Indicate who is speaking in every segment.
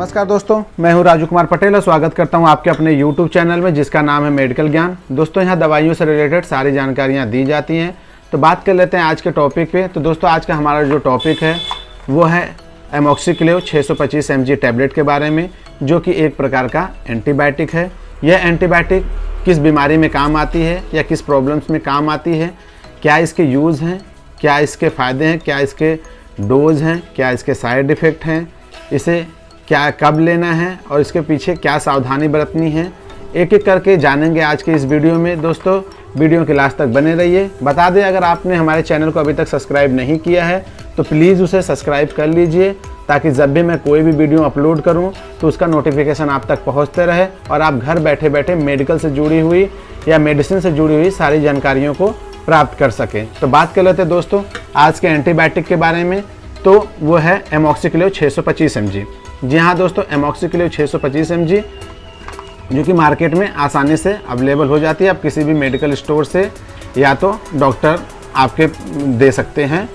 Speaker 1: नमस्कार दोस्तों, मैं हूं राजू कुमार पटेल और स्वागत करता हूं आपके अपने YouTube चैनल में जिसका नाम है मेडिकल ज्ञान। दोस्तों यहां दवाइयों से रिलेटेड सारी जानकारियां दी जाती हैं। तो बात कर लेते हैं आज के टॉपिक पे। तो दोस्तों आज का हमारा जो टॉपिक है वो है एमॉक्सिक्लेव 625 mg टैबलेट के बारे में, जो कि एक प्रकार का एंटीबायोटिक है। यह एंटीबायोटिक किस बीमारी में काम आती है या किस प्रॉब्लम्स में काम आती है, क्या इसके यूज़ हैं, क्या इसके फ़ायदे हैं, क्या इसके डोज हैं, क्या इसके साइड इफ़ेक्ट हैं, इसे क्या कब लेना है और इसके पीछे क्या सावधानी बरतनी है, एक एक करके जानेंगे आज के इस वीडियो में। दोस्तों वीडियो के लास्ट तक बने रहिए। बता दें, अगर आपने हमारे चैनल को अभी तक सब्सक्राइब नहीं किया है तो प्लीज़ उसे सब्सक्राइब कर लीजिए, ताकि जब भी मैं कोई भी वीडियो अपलोड करूं तो उसका नोटिफिकेशन आप तक पहुंचते रहे और आप घर बैठे बैठे मेडिकल से जुड़ी हुई या मेडिसिन से जुड़ी हुई सारी जानकारियों को प्राप्त कर सकें। तो बात कर लेते हैं दोस्तों आज के एंटीबायोटिक के बारे में। तो वो है एमॉक्सिक्लेव 625 mg। जी हाँ दोस्तों, एमॉक्सिक्लेव 625 mg जो कि मार्केट में आसानी से अवेलेबल हो जाती है। आप किसी भी मेडिकल स्टोर से या तो डॉक्टर आपके दे सकते हैं।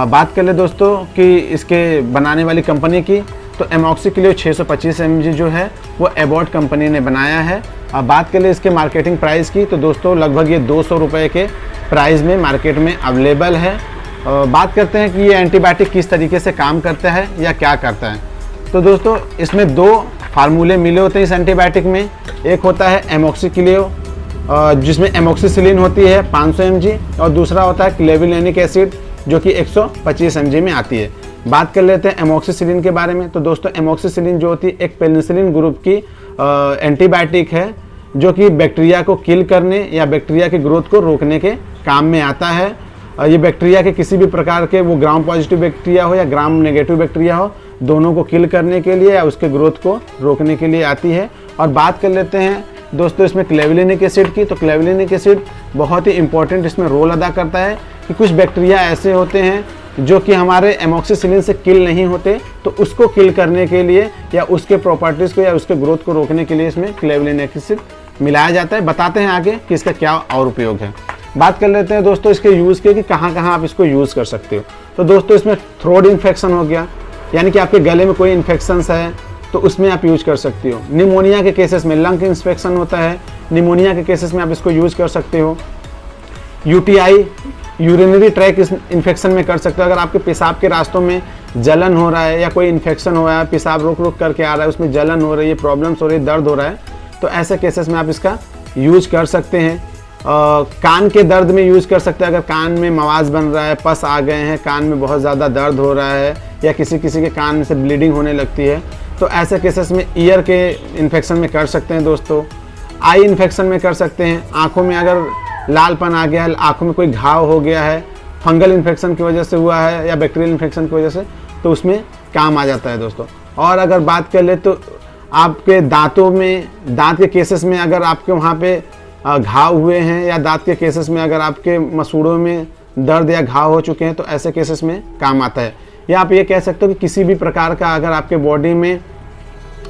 Speaker 1: बात कर ले दोस्तों कि इसके बनाने वाली कंपनी की, तो एमॉक्सिक्लेव 625 mg जो है वो एबॉट कंपनी ने बनाया है। बात कर ले इसके मार्केटिंग प्राइस की, तो दोस्तों लगभग ये 200 रुपये के प्राइस में मार्केट में अवेलेबल है। बात करते हैं कि ये एंटीबायोटिक किस तरीके से काम करता है या क्या करता है। तो दोस्तों इसमें दो फार्मूले मिले होते हैं इस एंटीबायोटिक में। एक होता है एमॉक्सिक्लेव जिसमें एमॉक्सिसिलिन होती है 500 mg, और दूसरा होता है क्लेविलेनिक एसिड जो कि 125 mg में आती है। बात कर लेते हैं एमॉक्सिसिलिन के बारे में। तो दोस्तों एमॉक्सिसिलिन जो होती है एक पेनिसिलिन ग्रुप की एंटीबायोटिक है, जो कि बैक्टीरिया को किल करने या बैक्टीरिया की ग्रोथ को रोकने के काम में आता है। ये बैक्टीरिया के किसी भी प्रकार के, वो ग्राम पॉजिटिव बैक्टीरिया हो या ग्राम नेगेटिव बैक्टीरिया हो, दोनों को किल करने के लिए या उसके ग्रोथ को रोकने के लिए आती है। और बात कर लेते हैं दोस्तों इसमें क्लेविलेनिक एसिड की। तो क्लेविलेनिक एसिड बहुत ही इंपॉर्टेंट इसमें रोल अदा करता है कि कुछ बैक्टीरिया ऐसे होते हैं जो कि हमारे एमॉक्सिसिलिन से किल नहीं होते, तो उसको किल करने के लिए या उसके प्रॉपर्टीज़ को या उसके ग्रोथ को रोकने के लिए इसमें क्लेविलेनिक एसिड मिलाया जाता है। बताते हैं आगे कि इसका क्या और उपयोग है। बात कर लेते हैं दोस्तों इसके यूज़ के कि कहाँ कहाँ आप इसको यूज़ कर सकते हो। तो दोस्तों इसमें थ्रोट इन्फेक्शन हो गया, यानी कि आपके गले में कोई इन्फेक्शन है तो उसमें आप यूज कर सकते हो। निमोनिया के केसेस में, लंग इन्फेक्शन होता है, निमोनिया के केसेस में आप इसको यूज कर सकते हो। यूटीआई यूरिनरी ट्रैक इन्फेक्शन में कर सकते हो। अगर आपके पेशाब के रास्तों में जलन हो रहा है या कोई इन्फेक्शन हो रहा है, पेशाब रुक रुक करके आ रहा है, उसमें जलन हो रही है, प्रॉब्लम्स हो रही है, दर्द हो रहा है, तो ऐसे केसेस में आप इसका यूज कर सकते हैं। कान के दर्द में यूज़ कर सकते हैं। अगर कान में मवाज बन रहा है, पस आ गए हैं, कान में बहुत ज़्यादा दर्द हो रहा है या किसी किसी के कान से ब्लीडिंग होने लगती है, तो ऐसे केसेस में ईयर के इन्फेक्शन में कर सकते हैं दोस्तों। आई इन्फेक्शन में कर सकते हैं। आँखों में अगर लालपन आ गया है, आँखों में कोई घाव हो गया है, फंगल इन्फेक्शन की वजह से हुआ है या बैक्टीरियल इन्फेक्शन की वजह से, तो उसमें काम आ जाता है दोस्तों। और अगर बात कर ले तो आपके दांतों में, दांत के केसेस में अगर आपके वहाँ पे घाव हुए हैं या दांत के केसेस में अगर आपके मसूड़ों में दर्द या घाव हो चुके हैं, तो ऐसे केसेस में काम आता है। या आप ये कह सकते हो कि किसी भी प्रकार का अगर आपके बॉडी में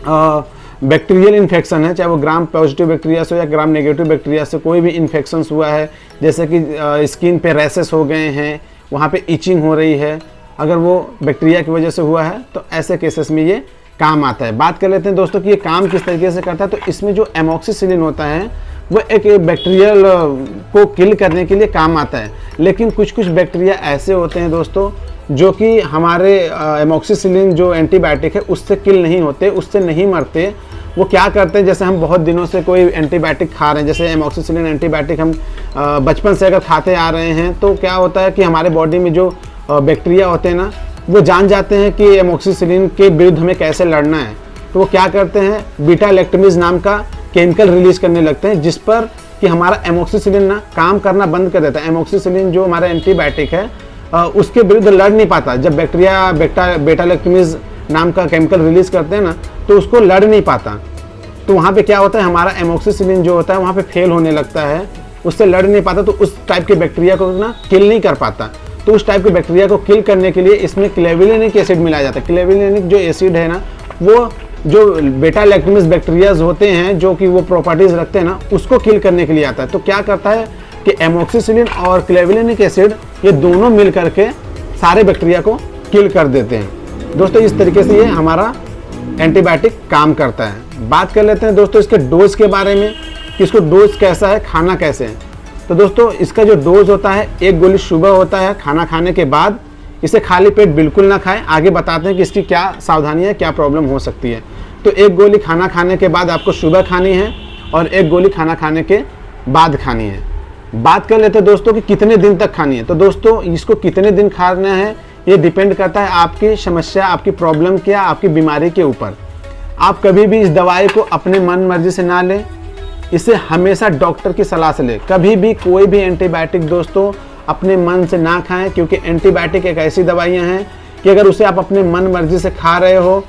Speaker 1: बैक्टीरियल इन्फेक्शन है, चाहे वो ग्राम पॉजिटिव बैक्टीरिया से हो या ग्राम नेगेटिव बैक्टीरिया से, कोई भी इन्फेक्शन हुआ है, जैसे कि स्किन पे रैसेस हो गए हैं, वहाँ पे इचिंग हो रही है, अगर वो बैक्टीरिया की वजह से हुआ है, तो ऐसे केसेस में ये काम आता है। बात कर लेते हैं दोस्तों कि ये काम किस तरीके से करता है। तो इसमें जो एमॉक्सिसिलिन होता है वो एक बैक्टीरियल को किल करने के लिए काम आता है, लेकिन कुछ कुछ बैक्टीरिया ऐसे होते हैं दोस्तों जो कि हमारे एमॉक्सिसिलिन जो एंटीबायोटिक है उससे किल नहीं होते, उससे नहीं मरते। वो क्या करते हैं, जैसे हम बहुत दिनों से कोई एंटीबायोटिक खा रहे हैं, जैसे एमॉक्सिसिलिन एंटीबायोटिक हम बचपन से अगर खाते आ रहे हैं, तो क्या होता है कि हमारे बॉडी में जो बैक्टीरिया होते हैं ना, वो जान जाते हैं कि एमॉक्सिसिलिन के विरुद्ध हमें कैसे लड़ना है, तो वो क्या करते हैं, बीटा लैक्टमेज नाम का केमिकल रिलीज करने लगते हैं, जिस पर कि हमारा एमॉक्सिसिलिन ना काम करना बंद कर देता है। एमॉक्सिसिलिन जो हमारा एंटीबायोटिक है उसके विरुद्ध लड़ नहीं पाता। जब बैक्टीरिया बेटा लैक्टमेज नाम का केमिकल रिलीज करते हैं ना, तो उसको लड़ नहीं पाता। तो वहाँ पे क्या होता है, हमारा एमॉक्सिसिलिन जो होता है वहाँ पे फेल होने लगता है, उससे लड़ नहीं पाता, तो उस टाइप के बैक्टीरिया को ना किल नहीं कर पाता। तो उस टाइप के बैक्टीरिया को किल करने के लिए इसमें क्लेविलेनिक एसिड मिलाया जाता है। क्लेविलेनिक जो एसिड है ना, वो जो बेटा लैक्टमेज बैक्टीरियाज होते हैं जो कि वो प्रॉपर्टीज रखते हैं ना, उसको किल करने के लिए आता है। तो क्या करता है कि एमॉक्सिसिलिन और क्लेविलेनिक एसिड ये दोनों मिल करके सारे बैक्टीरिया को किल कर देते हैं दोस्तों। इस तरीके से ये हमारा एंटीबायोटिक काम करता है। बात कर लेते हैं दोस्तों इसके डोज के बारे में कि इसको डोज कैसा है, खाना कैसे है। तो दोस्तों इसका जो डोज होता है, एक गोली सुबह होता है खाना खाने के बाद। इसे खाली पेट बिल्कुल ना खाएं। आगे बताते हैं कि इसकी क्या सावधानी है, क्या प्रॉब्लम हो सकती है। तो एक गोली खाना खाने के बाद आपको सुबह खानी है और एक गोली खाना खाने के बाद खानी है। बात कर लेते हैं दोस्तों कि कितने दिन तक खानी है। तो दोस्तों इसको कितने दिन खाना है ये डिपेंड करता है आपकी समस्या, आपकी प्रॉब्लम क्या, आपकी बीमारी के ऊपर। आप कभी भी इस दवाई को अपने मन मर्जी से ना लें, इसे हमेशा डॉक्टर की सलाह से लें। कभी भी कोई भी एंटीबायोटिक दोस्तों अपने मन से ना खाएं, क्योंकि एंटीबायोटिक एक ऐसी दवाइयाँ हैं कि अगर उसे आप अपने मन मर्जी से खा रहे हो,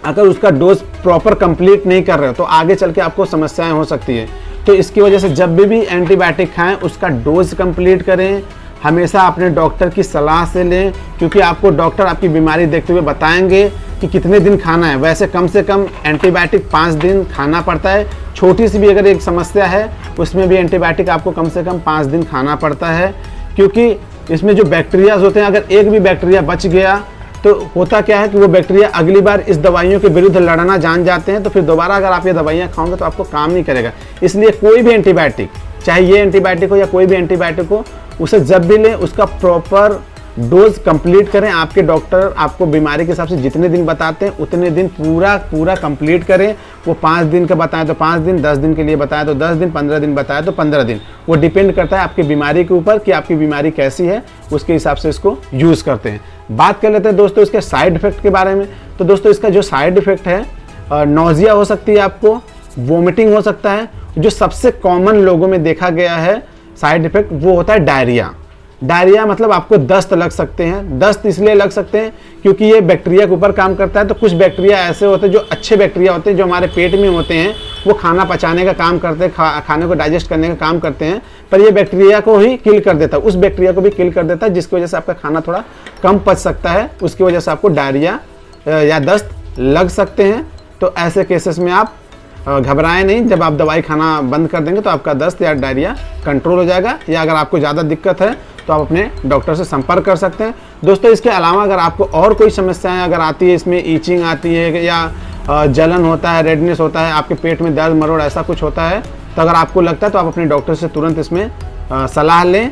Speaker 1: अगर उसका डोज प्रॉपर कंप्लीट नहीं कर रहे हो तो आगे चल के आपको समस्याएं हो सकती है। तो इसकी वजह से जब भी एंटीबायोटिक खाएं उसका डोज कंप्लीट करें, हमेशा अपने डॉक्टर की सलाह से लें, क्योंकि आपको डॉक्टर आपकी बीमारी देखते हुए बताएंगे कि कितने दिन खाना है। वैसे कम से कम एंटीबायोटिक 5 दिन खाना पड़ता है। छोटी सी भी अगर एक समस्या है उसमें भी एंटीबायोटिक आपको कम से कम 5 दिन खाना पड़ता है, क्योंकि इसमें जो बैक्टीरियाज होते हैं, अगर एक भी बैक्टीरिया बच गया तो होता क्या है कि वो बैक्टीरिया अगली बार इस दवाइयों के विरुद्ध लड़ना जान जाते हैं, तो फिर दोबारा अगर आप ये दवाइयाँ खाओगे तो आपको काम नहीं करेगा। इसलिए कोई भी एंटीबायोटिक, चाहे ये एंटीबायोटिक हो या कोई भी एंटीबायोटिक हो, उसे जब भी लें उसका प्रॉपर डोज कंप्लीट करें। आपके डॉक्टर आपको बीमारी के हिसाब से जितने दिन बताते हैं उतने दिन पूरा कंप्लीट करें। वो 5 दिन का बताएं तो 5 दिन, 10 दिन के लिए बताएं तो 10 दिन, 15 दिन बताएं तो 15 दिन। वो डिपेंड करता है आपकी बीमारी के ऊपर कि आपकी बीमारी कैसी है, उसके हिसाब से इसको यूज़ करते हैं। बात कर लेते हैं दोस्तों इसके साइड इफेक्ट के बारे में। तो दोस्तों इसका जो साइड इफेक्ट है, नौजिया हो सकती है, आपको वोमिटिंग हो सकता है। जो सबसे कॉमन लोगों में देखा गया है साइड इफेक्ट वो होता है डायरिया। डायरिया मतलब आपको दस्त लग सकते हैं। दस्त इसलिए लग सकते हैं क्योंकि ये बैक्टीरिया के ऊपर काम करता है। तो कुछ बैक्टीरिया ऐसे होते हैं जो अच्छे बैक्टीरिया होते हैं, जो हमारे पेट में होते हैं, वो खाना पचाने का काम करते हैं, खाने को डाइजेस्ट करने का काम करते हैं, पर ये बैक्टीरिया को ही किल कर देता है, उस बैक्टीरिया को भी किल कर देता है, जिसकी वजह से आपका खाना थोड़ा कम पच सकता है। उसकी वजह से आपको डायरिया या दस्त लग सकते हैं। तो ऐसे केसेस में आप घबराएं नहीं। जब आप दवाई खाना बंद कर देंगे तो आपका दस्त या डायरिया कंट्रोल हो जाएगा। या अगर आपको ज़्यादा दिक्कत है तो आप अपने डॉक्टर से संपर्क कर सकते हैं। दोस्तों इसके अलावा अगर आपको और कोई समस्याएं अगर आती है, इसमें ईचिंग आती है या जलन होता है, रेडनेस होता है, आपके पेट में दर्द मरोड़ ऐसा कुछ होता है, तो अगर आपको लगता है तो आप अपने डॉक्टर से तुरंत इसमें सलाह लें।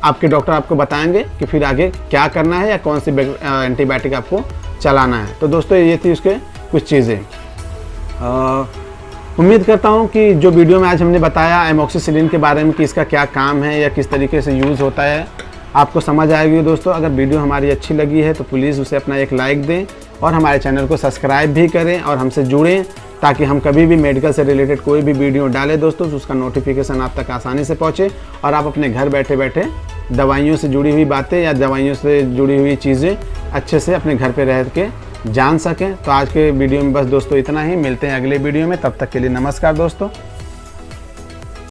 Speaker 1: आपके डॉक्टर आपको बताएंगे कि फिर आगे क्या करना है या कौन सी एंटीबायोटिक आपको चलाना है। तो दोस्तों ये थी उसके कुछ चीज़ें। उम्मीद करता हूँ कि जो वीडियो में आज हमने बताया एमोक्सिसिलिन के बारे में कि इसका क्या काम है या किस तरीके से यूज़ होता है, आपको समझ आएगी। दोस्तों अगर वीडियो हमारी अच्छी लगी है तो प्लीज़ उसे अपना एक लाइक दें और हमारे चैनल को सब्सक्राइब भी करें और हमसे जुड़ें, ताकि हम कभी भी मेडिकल से रिलेटेड कोई भी वीडियो डालें दोस्तों तो उसका नोटिफिकेशन आप तक आसानी से पहुँचे और आप अपने घर बैठे बैठे दवाइयों से जुड़ी हुई बातें या दवाइयों से जुड़ी हुई चीज़ें अच्छे से अपने घर पर रह के जान सकें। तो आज के वीडियो में बस दोस्तों इतना ही। मिलते हैं अगले वीडियो में, तब तक के लिए नमस्कार दोस्तों।